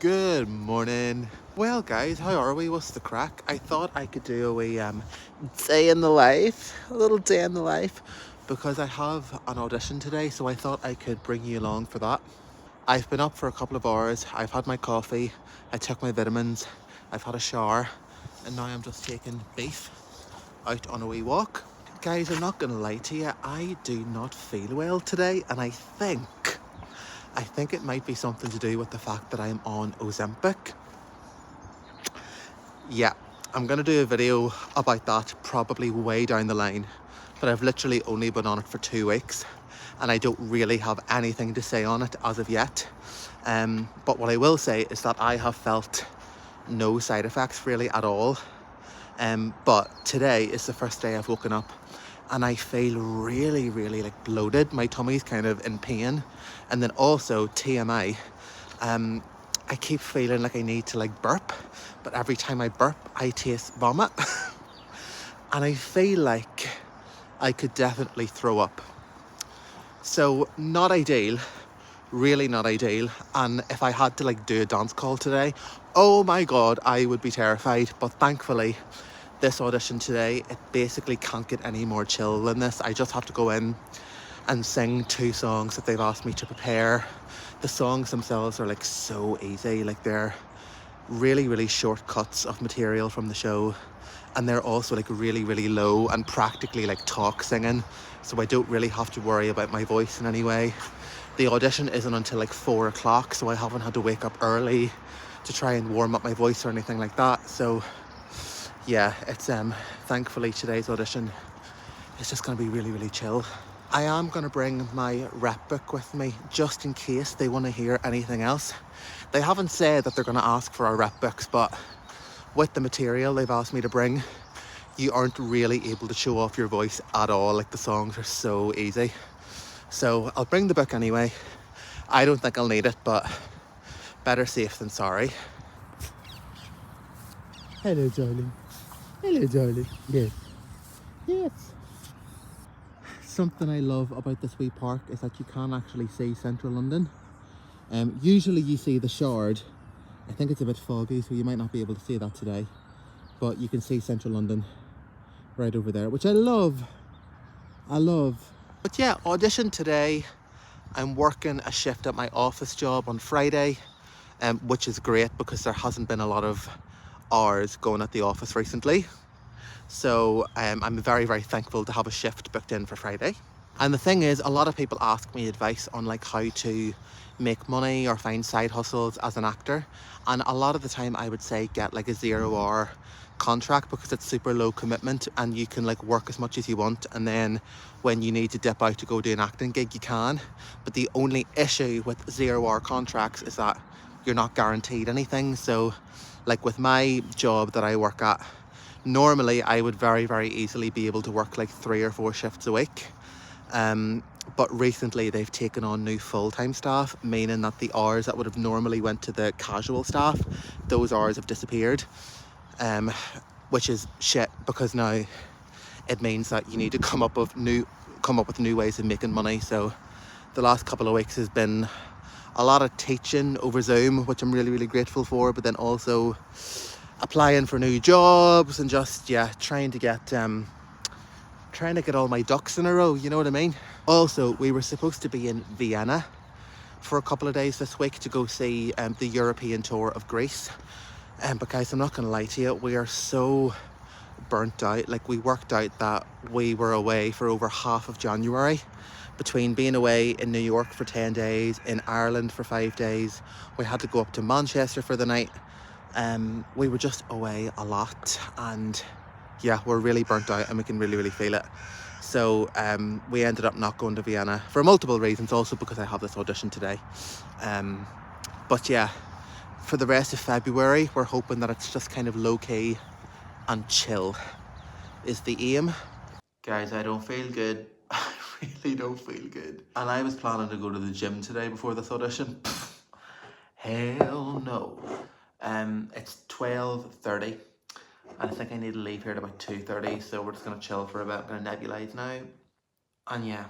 Good morning. Well, guys, how are we? What's the crack? I thought I could do a wee day in the life, a little day in the life, because I have an audition today, so I thought I could bring you along for that. I've been up for a couple of hours. I've had my coffee. I took my vitamins. I've had a shower, and now I'm just taking beef out on a wee walk. Guys, I'm not gonna lie to you. I do not feel well today, and I think it might be something to do with the fact that I'm on Ozempic. Yeah, I'm going to do a video about that probably way down the line, but I've literally only been on it for 2 weeks and I don't really have anything to say on it as of yet. But what I will say is that I have felt no side effects really at all. But today is the first day I've woken up and I feel really, really like bloated. My tummy's kind of in pain. And then also TMI, I keep feeling like I need to like burp, but every time I burp, I taste vomit. And I feel like I could definitely throw up. So not ideal, really not ideal. And if I had to like do a dance call today, oh my God, I would be terrified. But thankfully, this audition today, it basically can't get any more chill than this. I just have to go in and sing 2 songs that they've asked me to prepare. The songs themselves are like so easy, like they're really, really short cuts of material from the show. And they're also like really, really low and practically like talk singing. So I don't really have to worry about my voice in any way. The audition isn't until like 4 o'clock, so I haven't had to wake up early to try and warm up my voice or anything like that. So yeah, it's thankfully today's audition is just going to be really, really chill. I am going to bring my rep book with me just in case they want to hear anything else. They haven't said that they're going to ask for our rep books, but with the material they've asked me to bring, you aren't really able to show off your voice at all. Like the songs are so easy. So I'll bring the book anyway. I don't think I'll need it, but better safe than sorry. Hello, darling. Hello, darling. Yes. Yes. Something I love about this wee park is that you can actually see central London. Usually you see the Shard. I think it's a bit foggy, so you might not be able to see that today. But you can see central London right over there, which I love. I love. But yeah, audition today. I'm working a shift at my office job on Friday, which is great because there hasn't been a lot of hours going at the office recently. So I'm very, very thankful to have a shift booked in for Friday. And the thing is, a lot of people ask me advice on like how to make money or find side hustles as an actor. And a lot of the time I would say get like a 0-hour contract because it's super low commitment and you can like work as much as you want. And then when you need to dip out to go do an acting gig, you can. But the only issue with 0-hour contracts is that you're not guaranteed anything. So like with my job that I work at, normally I would very, very easily be able to work like 3 or 4 shifts a week. But recently they've taken on new full-time staff, meaning that the hours that would have normally went to the casual staff, those hours have disappeared, which is shit because now it means that you need to come up with new ways of making money. So the last couple of weeks has been a lot of teaching over Zoom, which I'm really, really grateful for, but then also applying for new jobs and just trying to get all my ducks in a row, you know what I mean? Also, we were supposed to be in Vienna for a couple of days this week to go see the European tour of Greece. But guys, I'm not going to lie to you, we are so burnt out. Like, we worked out that we were away for over half of January, between being away in New York for 10 days, in Ireland for 5 days. We had to go up to Manchester for the night. We were just away a lot, and yeah, we're really burnt out and we can really, really feel it. So we ended up not going to Vienna for multiple reasons, also because I have this audition today. But yeah, for the rest of February, we're hoping that it's just kind of low-key and chill is the aim. Guys, I don't feel good. I really don't feel good. And I was planning to go to the gym today before this audition. Hell no. It's 12:30. I think I need to leave here at about 2:30, so we're just going to chill for a bit. I'm going to nebulise now. And yeah,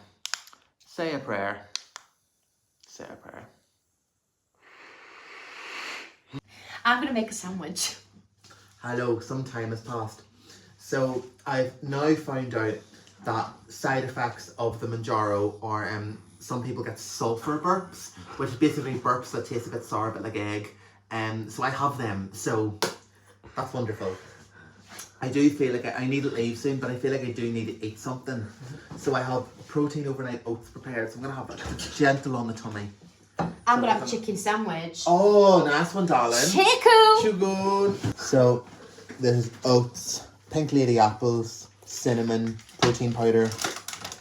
say a prayer. Say a prayer. I'm gonna make a sandwich. Hello, some time has passed. So I've now found out that side effects of the Manjaro are some people get sulfur burps, which is basically burps that taste a bit sour, a bit like egg. So I have them, so that's wonderful. I do feel like I need to leave soon, but I feel like I do need to eat something. So I have protein overnight oats prepared, so I'm gonna have a gentle on the tummy. I'm gonna have a chicken sandwich. Oh, nice one, darling. Chicken! So there's oats, pink lady apples, cinnamon, protein powder.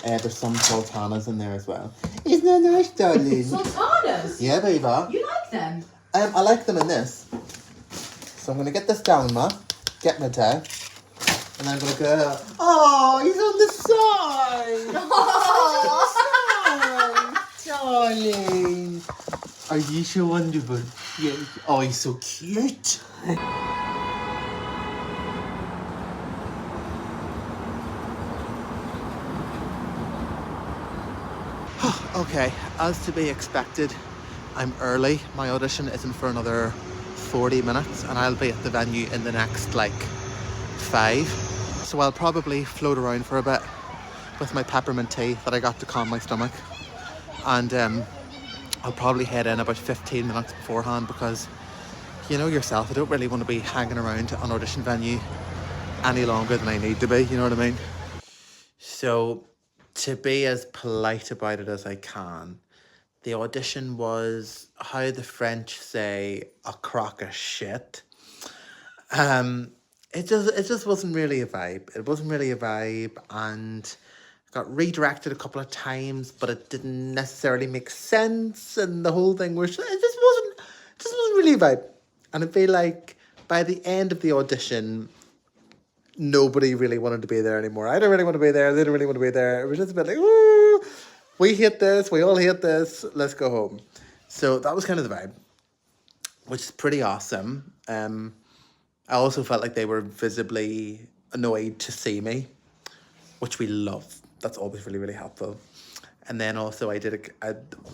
There's some sultanas in there as well. Isn't that nice, darling? Sultanas? Yeah, baby. You like them? I like them in this. So I'm gonna get this down, ma. Get my tie. And then I'm gonna go. Oh, he's on the side. Oh, Darling. Are you so wonderful? Yeah. Oh, he's so cute. Okay, as to be expected, I'm early. My audition isn't for another 40 minutes and I'll be at the venue in the next like 5. So I'll probably float around for a bit with my peppermint tea that I got to calm my stomach. And I'll probably head in about 15 minutes beforehand because you know yourself, I don't really want to be hanging around an audition venue any longer than I need to be, you know what I mean? So to be as polite about it as I can, the audition was, how the French say, a crock of shit. It just wasn't really a vibe. It wasn't really a vibe, and got redirected a couple of times, but it didn't necessarily make sense, and the whole thing was it just wasn't really a vibe. And I feel like by the end of the audition, nobody really wanted to be there anymore. I don't really want to be there. They don't really want to be there. It was just a bit like, ooh, we hate this. We all hate this. Let's go home. So that was kind of the vibe, which is pretty awesome. I also felt like they were visibly annoyed to see me, which we love. That's always really, really helpful. And then also I did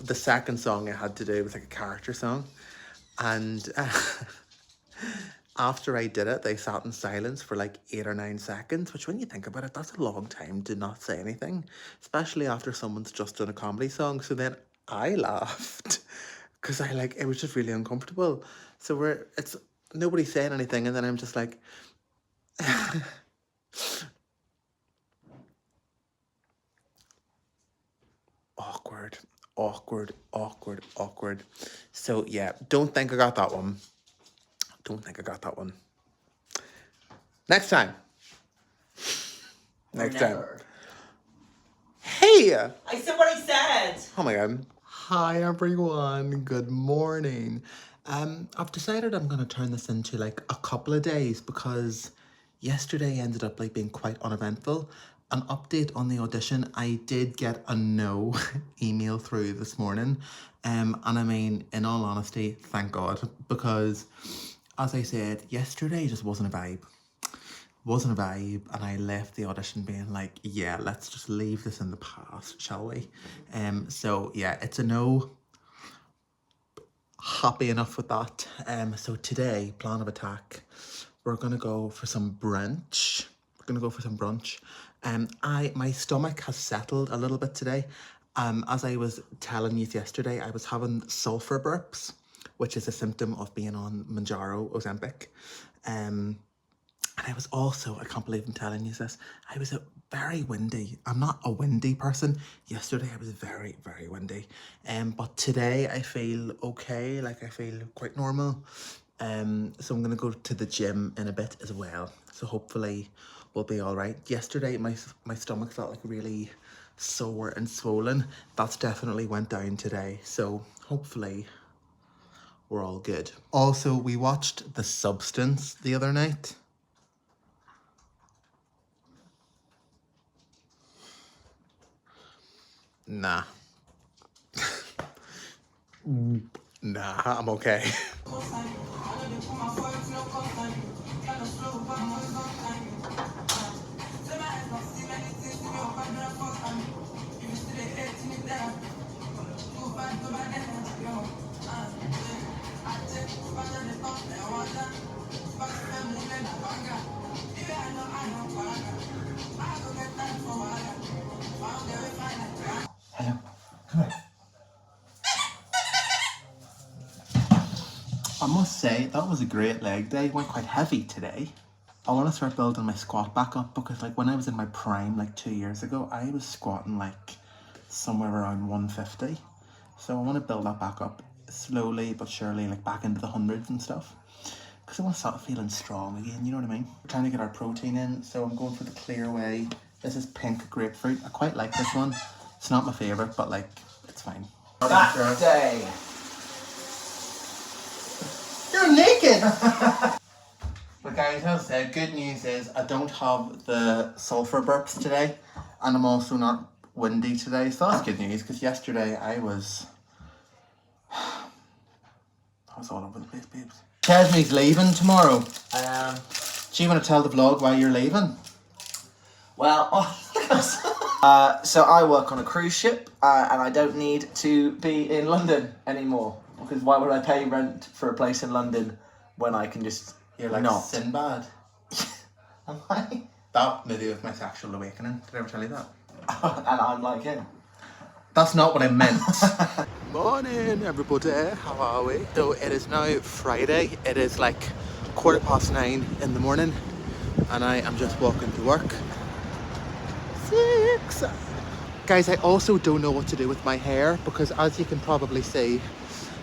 the second song I had to do was like a character song. And after I did it, they sat in silence for like 8 or 9 seconds, which when you think about it, that's a long time to not say anything, especially after someone's just done a comedy song. So then I laughed because it was just really uncomfortable. So nobody saying anything, and then I'm just like, awkward. So yeah, don't think I got that one. Next time. Hey! I said what I said. Oh my god. Hi everyone, good morning. I've decided I'm gonna turn this into like a couple of days because yesterday ended up like being quite uneventful. An update on the audition, I did get a no email through this morning. And I mean, in all honesty, thank God, because as I said, yesterday just wasn't a vibe. And I left the audition being like, yeah, let's just leave this in the past, shall we? So yeah, it's a no. Happy enough with that. So today, plan of attack, we're gonna go for some brunch. My stomach has settled a little bit today. As I was telling you yesterday, I was having sulfur burps, which is a symptom of being on Manjaro, Ozempic. And I was also, I can't believe I'm telling you this, I was very windy. I'm not a windy person. Yesterday I was very, very windy. But today I feel okay, like I feel quite normal. So I'm gonna go to the gym in a bit as well. So hopefully we'll be all right. Yesterday my stomach felt like really sore and swollen. That's definitely went down today. So hopefully we're all good. Also, we watched The Substance the other night. Nah. Nah, I'm okay. must say, that was a great leg day. Went quite heavy today. I want to start building my squat back up because like when I was in my prime like 2 years ago, I was squatting like somewhere around 150. So I want to build that back up slowly but surely, like back into the hundreds and stuff. Because I want to start feeling strong again, you know what I mean? We're trying to get our protein in, so I'm going for the clear way. This is pink grapefruit. I quite like this one. It's not my favourite, but like, it's fine. That day. You're naked! But guys, as I said, good news is I don't have the sulphur burps today, and I'm also not windy today, so that's good news, because yesterday I was all over the place, babes. Kesme's leaving tomorrow. Do you want to tell the vlog why you're leaving? Well, so I work on a cruise ship, and I don't need to be in London anymore. Because why would I pay rent for a place in London when I can just You're like not? Sinbad. Am I? That movie was my sexual awakening. Did I ever tell you that? And I'm like him. That's not what I meant. Morning, everybody. How are we? So it is now Friday. It is like 9:15 in the morning, and I am just walking to work. 6. Guys, I also don't know what to do with my hair because, as you can probably see,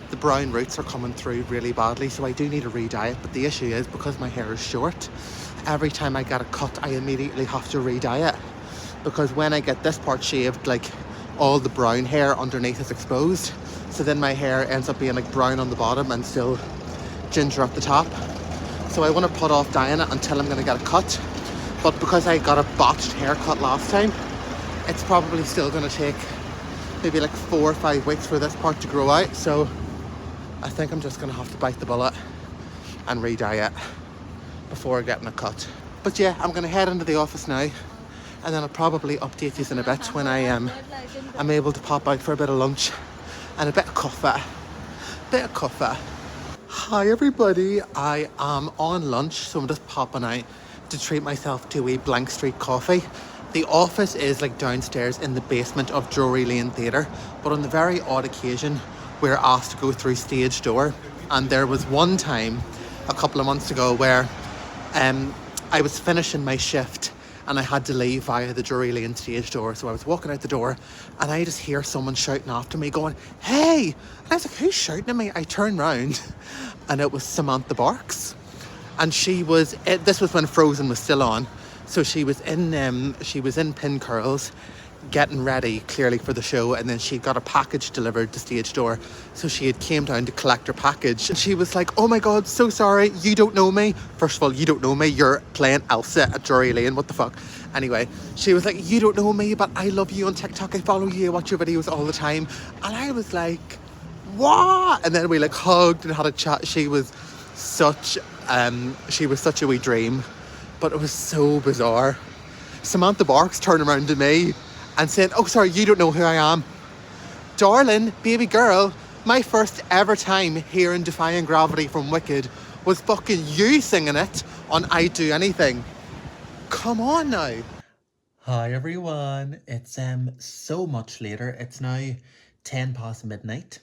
the brown roots are coming through really badly, so I do need to re-dye it. But the issue is, because my hair is short, every time I get a cut, I immediately have to re-dye it. Because when I get this part shaved, like, all the brown hair underneath is exposed. So then my hair ends up being like brown on the bottom and still ginger at the top. So I want to put off dyeing it until I'm going to get a cut. But because I got a botched haircut last time, it's probably still going to take maybe like 4 or 5 weeks for this part to grow out. So I think I'm just going to have to bite the bullet and re-dye it before getting a cut. But yeah, I'm going to head into the office now, and then I'll probably update you in a bit when I'm able to pop out for a bit of lunch and a bit of coffee. Hi everybody, I am on lunch, so I'm just popping out to treat myself to a Blank Street coffee. The office is like downstairs in the basement of Drury Lane Theatre, but on the very odd occasion we're asked to go through stage door. And there was one time a couple of months ago where I was finishing my shift and I had to leave via the Drury Lane stage door. So I was walking out the door and I just hear someone shouting after me going, "Hey!" And I was like, "Who's shouting at me?" I turned round and it was Samantha Barks. And she was, this was when Frozen was still on. So she was in pin curls, getting ready clearly for the show, and then she got a package delivered to stage door. So she had came down to collect her package, and she was like, "Oh my god, so sorry, you don't know me." First of all, you don't know me, you're playing Elsa at Drury Lane, what the fuck. Anyway, she was like, "You don't know me, but I love you on TikTok, I follow you, I watch your videos all the time." And I was like, "What?" And then we like hugged and had a chat. She was such a wee dream, but it was so bizarre. Samantha Barks turned around to me and said, "Oh, sorry, you don't know who I am." Darling, baby girl, my first ever time hearing Defying Gravity from Wicked was fucking you singing it on I'd Do Anything. Come on now. Hi everyone, it's so much later. It's now 10 past midnight.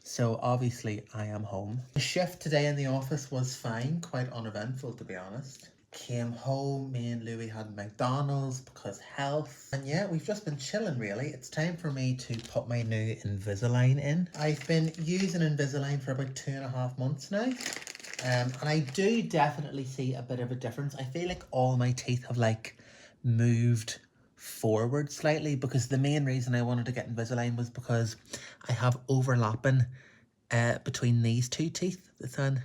So obviously I am home. The shift today in the office was fine, quite uneventful to be honest. Came home, me and Louis had McDonald's because health. And yeah, we've just been chilling really. It's time for me to put my new Invisalign in. I've been using Invisalign for about 2.5 months now. And I do definitely see a bit of a difference. I feel like all my teeth have like moved forward slightly, because the main reason I wanted to get Invisalign was because I have overlapping between these two teeth, this one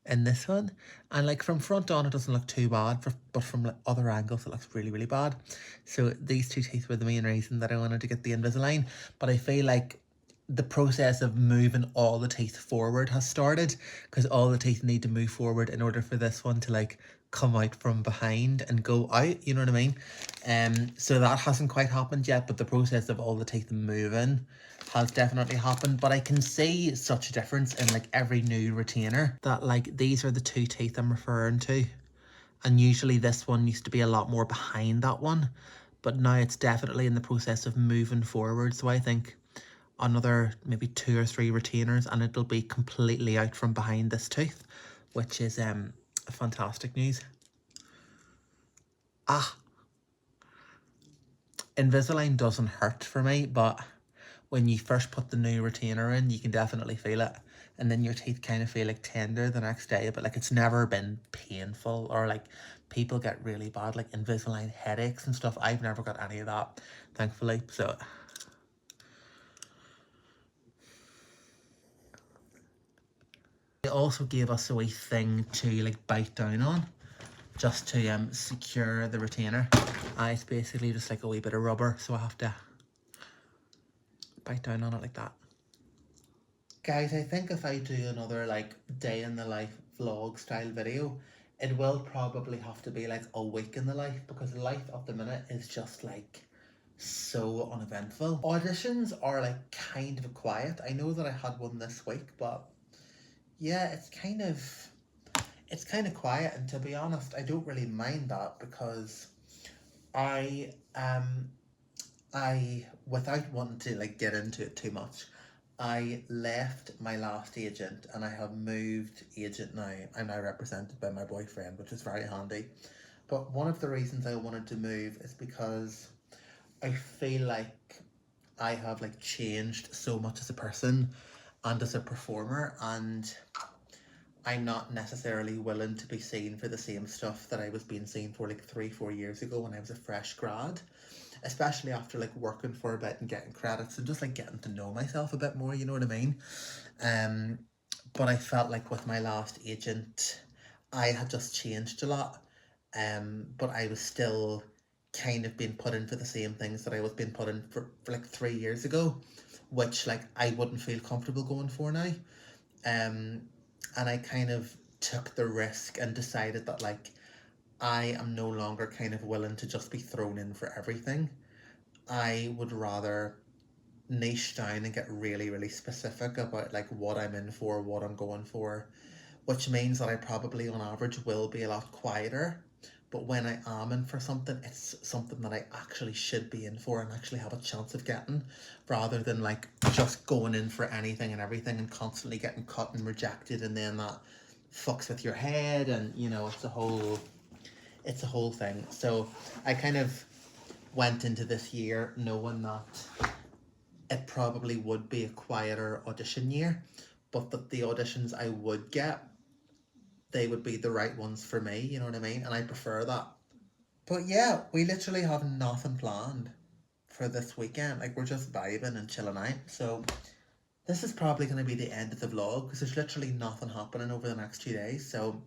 and this one, and like from front on it doesn't look too bad, but from like other angles it looks really, really bad. So these two teeth were the main reason that I wanted to get the Invisalign. But I feel like the process of moving all the teeth forward has started, because all the teeth need to move forward in order for this one to like come out from behind and go out, you know what I mean? So that hasn't quite happened yet, but the process of all the teeth moving has definitely happened. But I can see such a difference in like every new retainer, that like these are the two teeth I'm referring to, and usually this one used to be a lot more behind that one, but now it's definitely in the process of moving forward. So I think another maybe 2 or 3 retainers, and it'll be completely out from behind this tooth, which is fantastic news. Invisalign doesn't hurt for me, but when you first put the new retainer in, you can definitely feel it, and then your teeth kind of feel like tender the next day, but like it's never been painful, or like people get really bad like Invisalign headaches and stuff. I've never got any of that, thankfully. So they also gave us a wee thing to like bite down on, just to secure the retainer. It's basically just like a wee bit of rubber, so I have to bite down on it like that. Guys, I think if I do another like day in the life vlog style video, it will probably have to be like a week in the life, because life at the minute is just like so uneventful. Auditions are like kind of quiet. I know that I had one this week, but yeah, it's kind of quiet, and to be honest, I don't really mind that, because I without wanting to like get into it too much, I left my last agent and I have moved agent now. I'm now represented by my boyfriend, which is very handy. But one of the reasons I wanted to move is because I feel like I have like changed so much as a person and as a performer, and I'm not necessarily willing to be seen for the same stuff that I was being seen for like 3-4 years ago when I was a fresh grad. Especially after like working for a bit and getting credits and just like getting to know myself a bit more, you know what I mean? But I felt like with my last agent, I had just changed a lot. But I was still kind of being put in for the same things that I was being put in for like 3 years ago, which like I wouldn't feel comfortable going for now. And I kind of took the risk and decided that like I am no longer kind of willing to just be thrown in for everything. I would rather niche down and get really, really specific about like what I'm in for, what I'm going for, which means that I probably on average will be a lot quieter. But when I am in for something, it's something that I actually should be in for and actually have a chance of getting, rather than like just going in for anything and everything and constantly getting cut and rejected, and then that fucks with your head, and you know, it's a whole thing. So I kind of went into this year knowing that it probably would be a quieter audition year, but that the auditions I would get, they would be the right ones for me, you know what I mean? And I prefer that. But yeah, we literally have nothing planned for this weekend. Like, we're just vibing and chilling out. So this is probably going to be the end of the vlog, because there's literally nothing happening over the next 2 days. So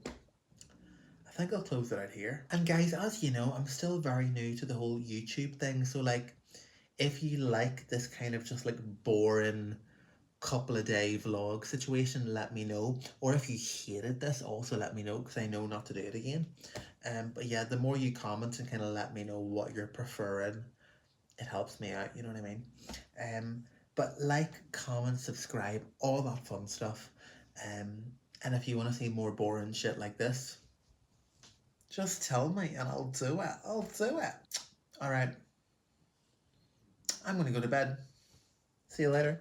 I think I'll close it out here. And guys, as you know, I'm still very new to the whole YouTube thing. So like, if you like this kind of just like boring couple of day vlog situation, let me know. Or if you hated this, also let me know, because I know not to do it again. But yeah, the more you comment and kind of let me know what you're preferring, it helps me out, you know what I mean? But like, comment, subscribe, all that fun stuff. And if you want to see more boring shit like this, just tell me and I'll do it. All right, I'm gonna go to bed. See you later.